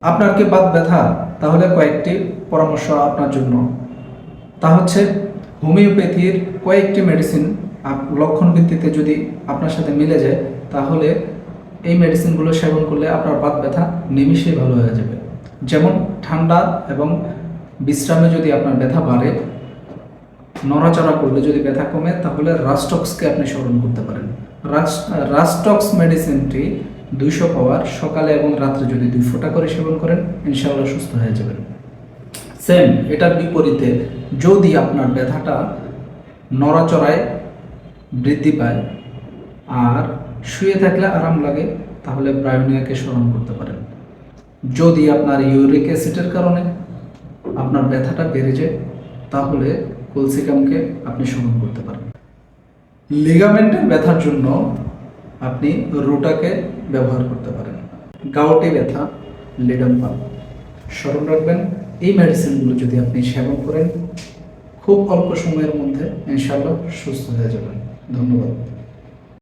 আপনার কি বাত ব্যথা? তাহলে কয়েকটি পরামর্শ আপনার জন্য। তা হচ্ছে হোমিওপ্যাথির কয়েকটি মেডিসিন লক্ষণ ভিত্তিতে যদি আপনার সাথে মিলে যায়, তাহলে এই মেডিসিনগুলো সেবন করলে আপনার বাত ব্যথা নিমিষেই ভালো হয়ে যাবে। যেমন ঠান্ডা এবং বিশ্রামে যদি আপনার ব্যথা বাড়ে, নড়াচড়া করলে যদি ব্যথা কমে, তাহলে রাস্টক্সকে আপনি সেবন করতে পারেন। রাস্টক্স মেডিসিনটি 200 পাওয়ার, সকালে এবং রাত্রে যদি 2 ফোঁটা করে সেবন করেন, ইনশাআল্লাহ সুস্থ হয়ে যাবেন। সেম এটার বিপরীতে যদি আপনার ব্যথাটা নড়াচড়ায় বৃদ্ধি পায় আর শুয়ে থাকলে আরাম লাগে, তাহলে ব্রায়োনিয়াকে স্মরণ করতে পারেন। যদি আপনার ইউরিক অ্যাসিডের কারণে আপনার ব্যথাটা বেড়ে যায়, তাহলে কলসিকামকে আপনি স্মরণ করতে পারেন। লিগামেন্টের ব্যথার জন্য আপনি রুটাকে ব্যবহার করতে পারেন। গাউটে ব্যথা, লিডাম পাম্প। স্মরণ রাখবেন, এই মেডিসিনগুলো যদি আপনি সেবন করেন, খুব অল্প সময়ের মধ্যে ইনশাআল্লাহ সুস্থ হয়ে যাবেন। ধন্যবাদ।